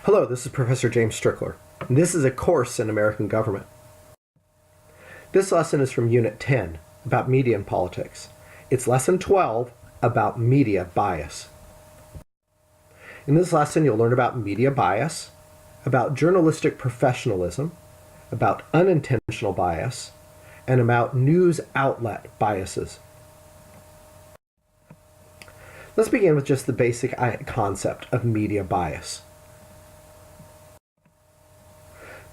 Hello, this is Professor James Strickler, and this is a course in American government. This lesson is from Unit 10, about media and politics. It's Lesson 12, about media bias. In this lesson, you'll learn about media bias, about journalistic professionalism, about unintentional bias, and about news outlet biases. Let's begin with just the basic concept of media bias.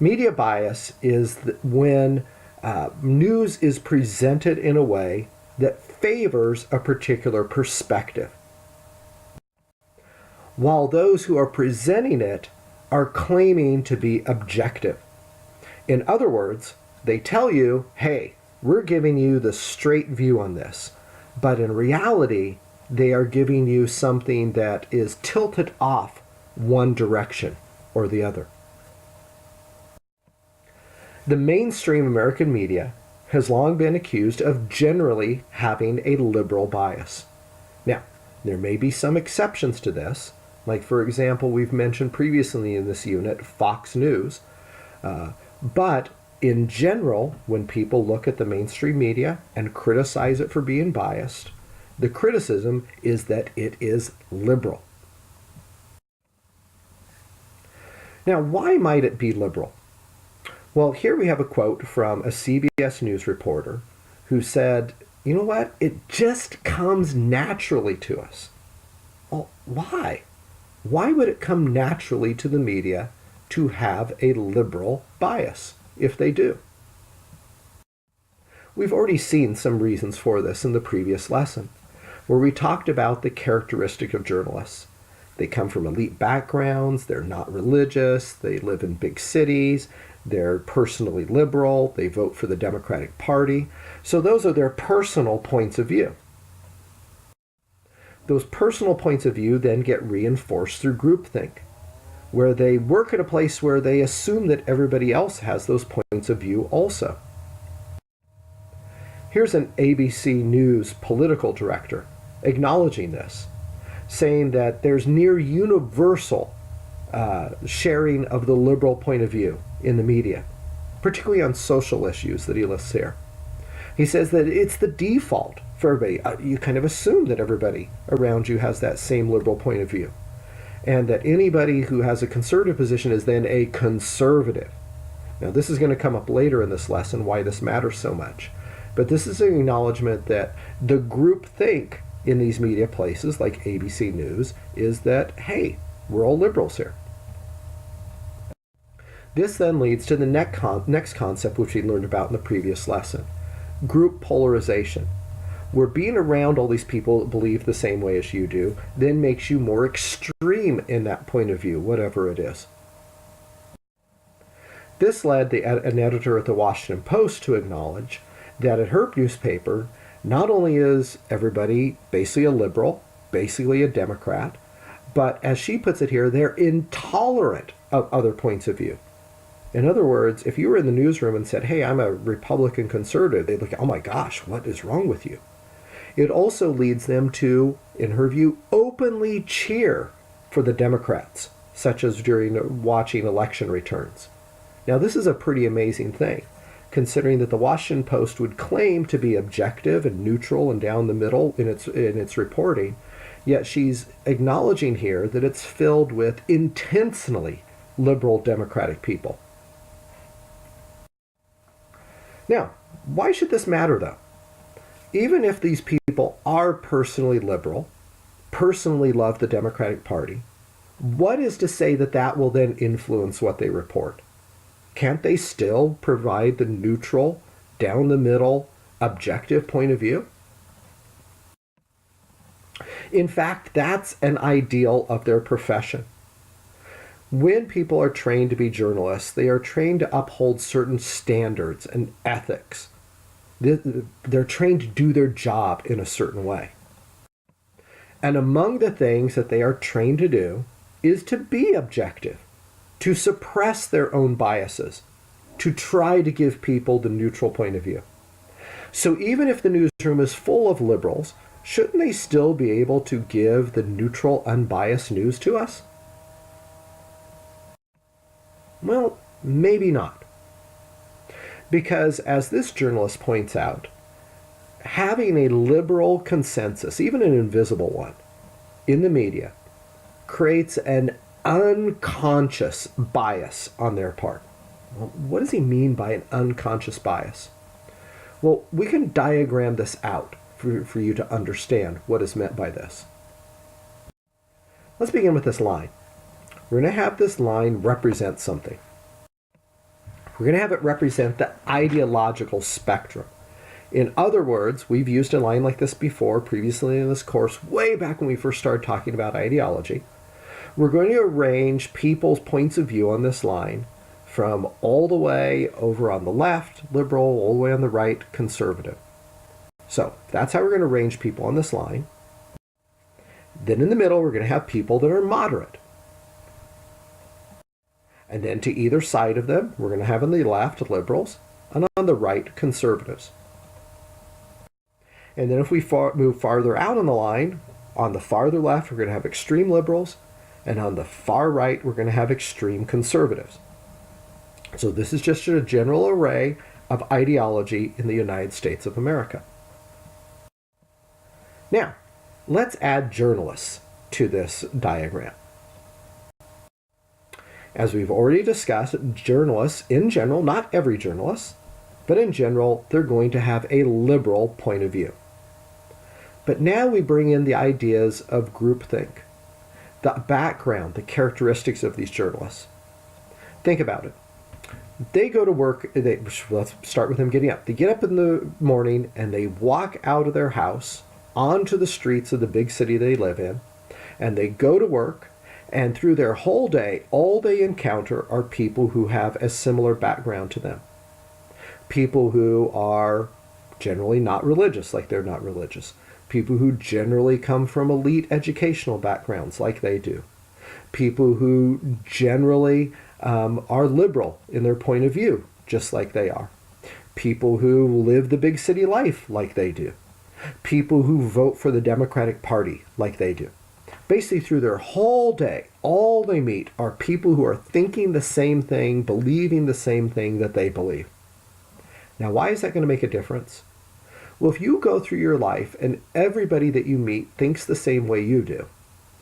Media bias is when news is presented in a way that favors a particular perspective, while those who are presenting it are claiming to be objective. In other words, they tell you, hey, we're giving you the straight view on this, but in reality, they are giving you something that is tilted off one direction or the other. The mainstream American media has long been accused of generally having a liberal bias. Now, there may be some exceptions to this, like for example, we've mentioned previously in this unit, Fox News, but in general, when people look at the mainstream media and criticize it for being biased, the criticism is that it is liberal. Now, why might it be liberal? Well, here we have a quote from a CBS News reporter who said, you know what, it just comes naturally to us. Well, why? Why would it come naturally to the media to have a liberal bias, if they do? We've already seen some reasons for this in the previous lesson, where we talked about the characteristic of journalists. They come from elite backgrounds, they're not religious, they live in big cities, they're personally liberal, they vote for the Democratic Party. So those are their personal points of view. Those personal points of view then get reinforced through groupthink, where they work at a place where they assume that everybody else has those points of view also. Here's an ABC News political director acknowledging this, saying that there's near universal sharing of the liberal point of view in the media, particularly on social issues that he lists here. He says that it's the default for everybody. You kind of assume that everybody around you has that same liberal point of view, and that anybody who has a conservative position is then a conservative. Now, this is going to come up later in this lesson, why this matters so much. But this is an acknowledgement that the groupthink in these media places like ABC News is that, hey, we're all liberals here. This then leads to the next concept, which we learned about in the previous lesson, group polarization, where being around all these people that believe the same way as you do then makes you more extreme in that point of view, whatever it is. This led an editor at the Washington Post to acknowledge that at her newspaper, not only is everybody basically a liberal, basically a Democrat, but as she puts it here, they're intolerant of other points of view. In other words, if you were in the newsroom and said, hey, I'm a Republican conservative, they'd look, oh my gosh, what is wrong with you? It also leads them to, in her view, openly cheer for the Democrats, such as during watching election returns. Now, this is a pretty amazing thing, considering that the Washington Post would claim to be objective and neutral and down the middle in its reporting, yet she's acknowledging here that it's filled with intentionally liberal Democratic people. Now, why should this matter, though? Even if these people are personally liberal, personally love the Democratic Party, what is to say that that will then influence what they report? Can't they still provide the neutral, down the middle, objective point of view? In fact, that's an ideal of their profession. When people are trained to be journalists, they are trained to uphold certain standards and ethics. They're trained to do their job in a certain way. And among the things that they are trained to do is to be objective, to suppress their own biases, to try to give people the neutral point of view. So even if the newsroom is full of liberals, shouldn't they still be able to give the neutral, unbiased news to us? Well, maybe not. Because as this journalist points out, having a liberal consensus, even an invisible one, in the media creates an unconscious bias on their part. Well, what does he mean by an unconscious bias? Well, we can diagram this out for you to understand what is meant by this. Let's begin with this line. We're going to have this line represent something. We're going to have it represent the ideological spectrum. In other words, we've used a line like this before, previously in this course, way back when we first started talking about ideology. We're going to arrange people's points of view on this line from all the way over on the left, liberal, all the way on the right, conservative. So that's how we're going to arrange people on this line. Then in the middle, we're going to have people that are moderate. And then to either side of them, we're going to have on the left, liberals, and on the right, conservatives. And then if we move farther out on the line, on the farther left, we're going to have extreme liberals, and on the far right, we're going to have extreme conservatives. So this is just a general array of ideology in the United States of America. Now, let's add journalists to this diagram. As we've already discussed, journalists in general, not every journalist, but in general, they're going to have a liberal point of view. But now we bring in the ideas of groupthink, the background, the characteristics of these journalists. Think about it. They go to work, let's start with them getting up. They get up in the morning and they walk out of their house onto the streets of the big city they live in, and they go to work, and through their whole day, all they encounter are people who have a similar background to them. People who are generally not religious, like they're not religious. People who generally come from elite educational backgrounds, like they do. People who generally are liberal in their point of view, just like they are. People who live the big city life, like they do. People who vote for the Democratic Party, like they do. Basically, through their whole day, all they meet are people who are thinking the same thing, believing the same thing that they believe. Now, why is that going to make a difference? Well, if you go through your life and everybody that you meet thinks the same way you do,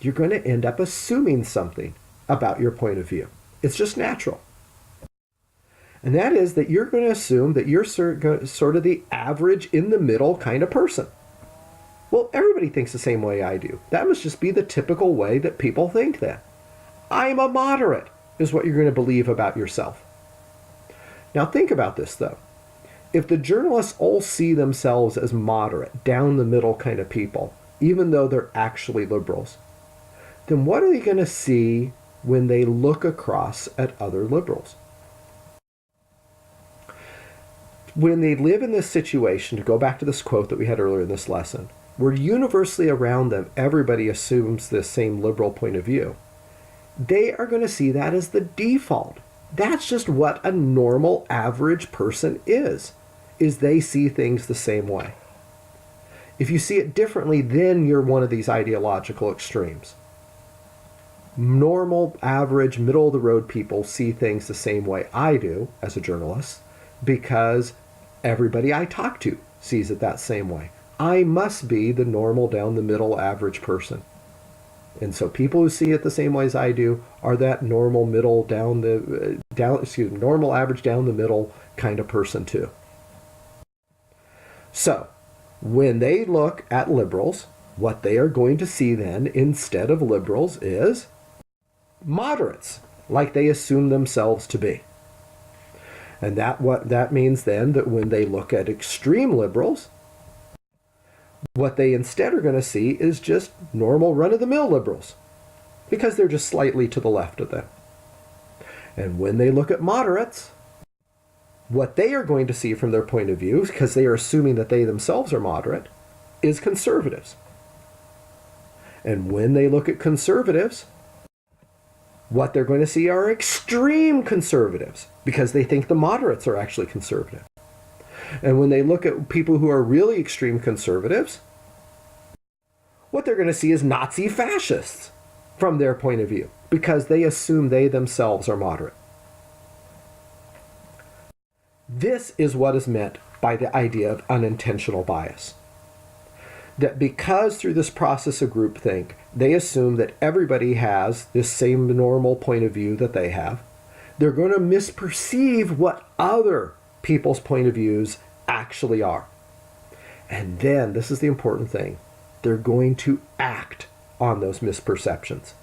you're going to end up assuming something about your point of view. It's just natural. And that is that you're going to assume that you're sort of the average in the middle kind of person. Well, everybody thinks the same way I do. That must just be the typical way that people think then. I'm a moderate, is what you're going to believe about yourself. Now think about this though. If the journalists all see themselves as moderate, down the middle kind of people, even though they're actually liberals, then what are they going to see when they look across at other liberals? When they live in this situation, to go back to this quote that we had earlier in this lesson, where universally around them everybody assumes this same liberal point of view, they are going to see that as the default. That's just what a normal average person is they see things the same way. If you see it differently, then you're one of these ideological extremes. Normal, average, middle-of-the-road people see things the same way I do as a journalist because everybody I talk to sees it that same way. I must be the normal, down-the-middle, average person. And so people who see it the same way as I do are that normal, middle, normal, average, down the middle kind of person too. So, when they look at liberals, what they are going to see then, instead of liberals, is moderates, like they assume themselves to be. And that means then that when they look at extreme liberals, what they instead are going to see is just normal run-of-the-mill liberals, because they're just slightly to the left of them. And when they look at moderates, what they are going to see from their point of view, because they are assuming that they themselves are moderate, is conservatives. And when they look at conservatives, what they're going to see are extreme conservatives, because they think the moderates are actually conservative. And when they look at people who are really extreme conservatives, what they're going to see is Nazi fascists from their point of view, because they assume they themselves are moderate. This is what is meant by the idea of unintentional bias. That because through this process of groupthink, they assume that everybody has this same normal point of view that they have, they're going to misperceive what other people's point of views actually are. And then, this is the important thing, they're going to act on those misperceptions.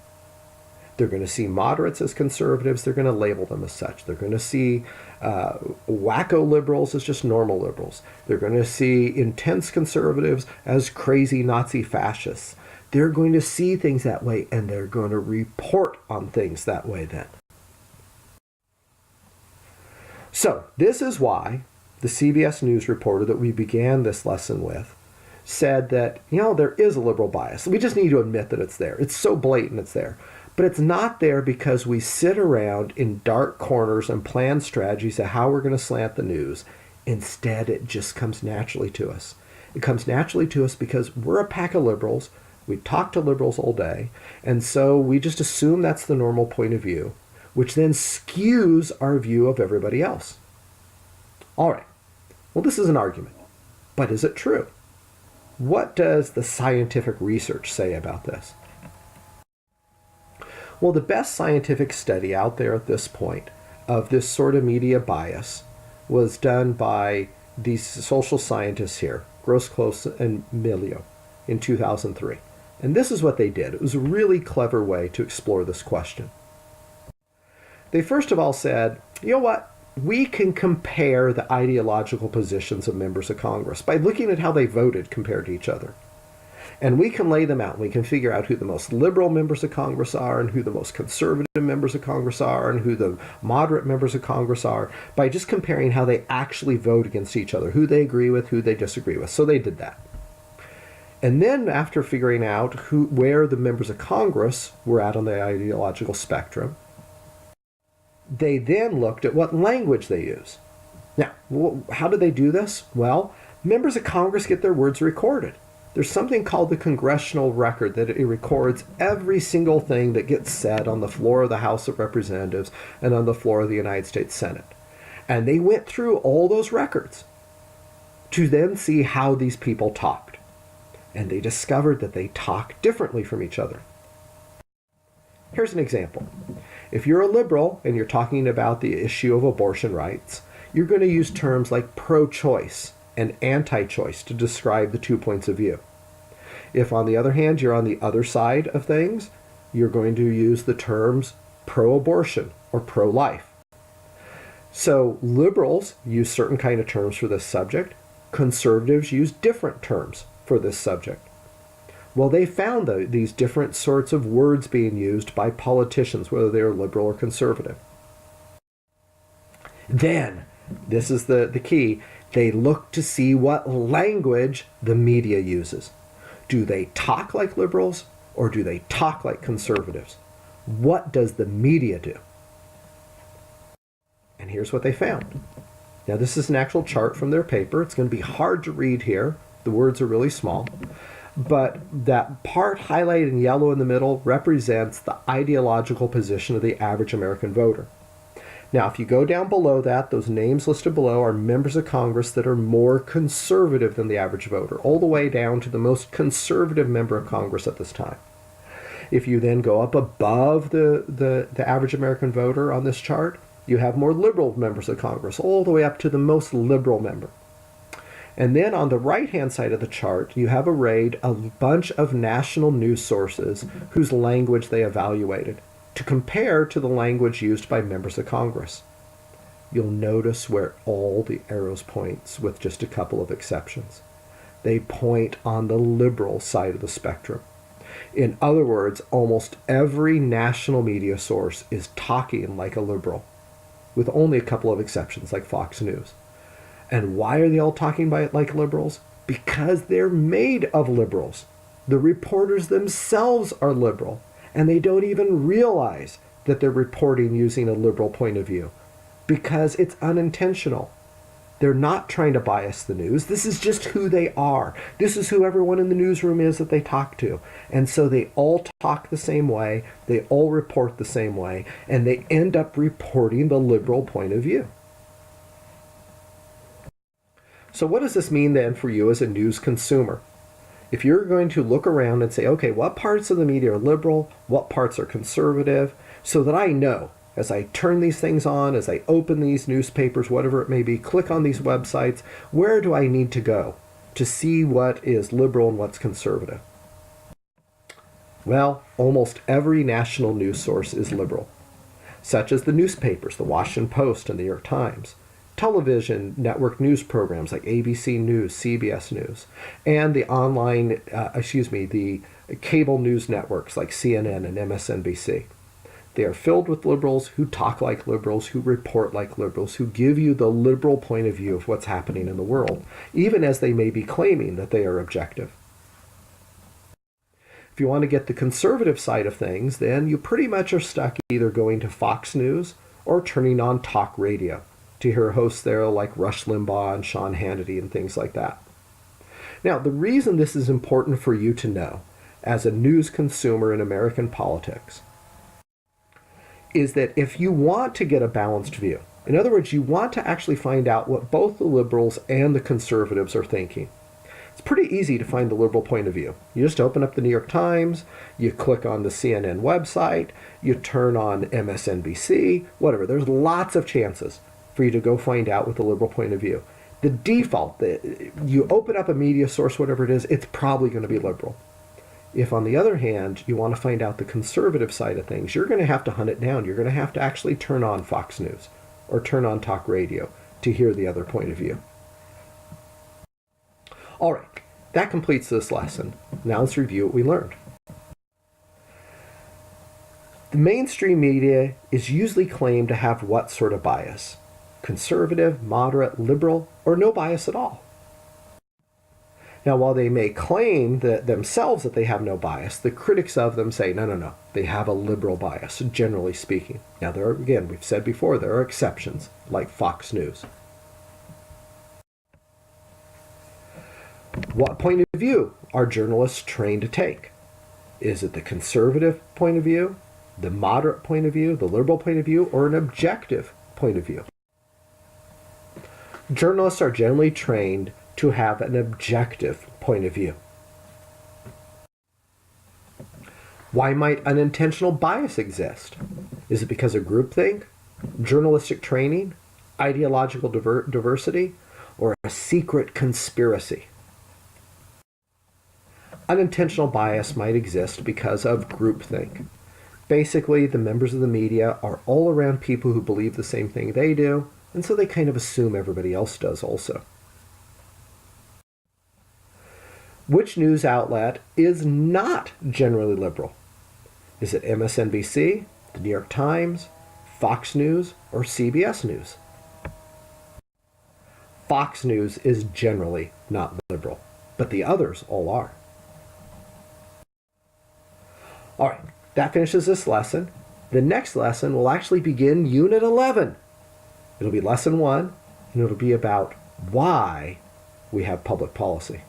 They're going to see moderates as conservatives. They're going to label them as such. They're going to see wacko liberals as just normal liberals. They're going to see intense conservatives as crazy Nazi fascists. They're going to see things that way, and they're going to report on things that way then. So this is why the CBS News reporter that we began this lesson with said that, there is a liberal bias. We just need to admit that it's there. It's so blatant it's there. But it's not there because we sit around in dark corners and plan strategies of how we're going to slant the news. Instead, it just comes naturally to us. It comes naturally to us because we're a pack of liberals. We talk to liberals all day. And so we just assume that's the normal point of view, which then skews our view of everybody else. All right. Well, this is an argument. But is it true? What does the scientific research say about this? Well, the best scientific study out there at this point of this sort of media bias was done by these social scientists here, Grosclose and Milieu, in 2003. And this is what they did. It was a really clever way to explore this question. They first of all said, you know what? We can compare the ideological positions of members of Congress by looking at how they voted compared to each other. And we can lay them out. We can figure out who the most liberal members of Congress are and who the most conservative members of Congress are and who the moderate members of Congress are by just comparing how they actually vote against each other, who they agree with, who they disagree with. So they did that. And then after figuring out where the members of Congress were at on the ideological spectrum, they then looked at what language they use. Now, how do they do this? Well, members of Congress get their words recorded. There's something called the Congressional Record that it records every single thing that gets said on the floor of the House of Representatives and on the floor of the United States Senate. And they went through all those records to then see how these people talked. And they discovered that they talk differently from each other. Here's an example. If you're a liberal and you're talking about the issue of abortion rights, you're going to use terms like pro-choice and anti-choice to describe the 2 points of view. If, on the other hand, you're on the other side of things, you're going to use the terms pro-abortion or pro-life. So liberals use certain kind of terms for this subject. Conservatives use different terms for this subject. Well, they found these different sorts of words being used by politicians, whether they're liberal or conservative. Then, this is the key, they look to see what language the media uses. Do they talk like liberals or do they talk like conservatives? What does the media do? And here's what they found. Now, this is an actual chart from their paper. It's going to be hard to read here. The words are really small. But that part highlighted in yellow in the middle represents the ideological position of the average American voter. Now, if you go down below that, those names listed below are members of Congress that are more conservative than the average voter, all the way down to the most conservative member of Congress at this time. If you then go up above the average American voter on this chart, you have more liberal members of Congress, all the way up to the most liberal member. And then on the right-hand side of the chart, you have arrayed a bunch of national news sources whose language they evaluated to compare to the language used by members of Congress. You'll notice where all the arrows points, with just a couple of exceptions. They point on the liberal side of the spectrum. In other words, almost every national media source is talking like a liberal, with only a couple of exceptions, like Fox News. And why are they all talking like liberals? Because they're made of liberals. The reporters themselves are liberal, and they don't even realize that they're reporting using a liberal point of view because it's unintentional. They're not trying to bias the news. This is just who they are. This is who everyone in the newsroom is that they talk to. And so they all talk the same way, they all report the same way, and they end up reporting the liberal point of view. So what does this mean then for you as a news consumer? If you're going to look around and say, okay, what parts of the media are liberal, what parts are conservative, so that I know as I turn these things on, as I open these newspapers, whatever it may be, click on these websites, where do I need to go to see what is liberal and what's conservative? Well, almost every national news source is liberal, such as the newspapers, the Washington Post and the New York Times, television network news programs like ABC News, CBS News, and the the cable news networks like CNN and MSNBC. They are filled with liberals who talk like liberals, who report like liberals, who give you the liberal point of view of what's happening in the world, even as they may be claiming that they are objective. If you want to get the conservative side of things, then you pretty much are stuck either going to Fox News or turning on talk radio to hear hosts there like Rush Limbaugh and Sean Hannity and things like that. Now, the reason this is important for you to know as a news consumer in American politics is that if you want to get a balanced view, in other words, you want to actually find out what both the liberals and the conservatives are thinking, it's pretty easy to find the liberal point of view. You just open up the New York Times, you click on the CNN website, you turn on MSNBC, whatever. There's lots of chances for you to go find out what the liberal point of view. The default, you open up a media source, whatever it is, it's probably going to be liberal. If, on the other hand, you want to find out the conservative side of things, you're going to have to hunt it down. You're going to have to actually turn on Fox News or turn on talk radio to hear the other point of view. All right, that completes this lesson. Now let's review what we learned. The mainstream media is usually claimed to have what sort of bias? Conservative, moderate, liberal, or no bias at all. Now, while they may claim that themselves that they have no bias, the critics of them say, no, they have a liberal bias, generally speaking. Now, there are, again, we've said before, there are exceptions, like Fox News. What point of view are journalists trained to take? Is it the conservative point of view, the moderate point of view, the liberal point of view, or an objective point of view? Journalists are generally trained to have an objective point of view. Why might unintentional bias exist? Is it because of groupthink, journalistic training, ideological diversity, or a secret conspiracy? Unintentional bias might exist because of groupthink. Basically, the members of the media are all around people who believe the same thing they do, and so they kind of assume everybody else does also. Which news outlet is not generally liberal? Is it MSNBC, the New York Times, Fox News, or CBS News? Fox News is generally not liberal, but the others all are. All right, that finishes this lesson. The next lesson will actually begin Unit 11. It'll be Lesson 1, and it'll be about why we have public policy.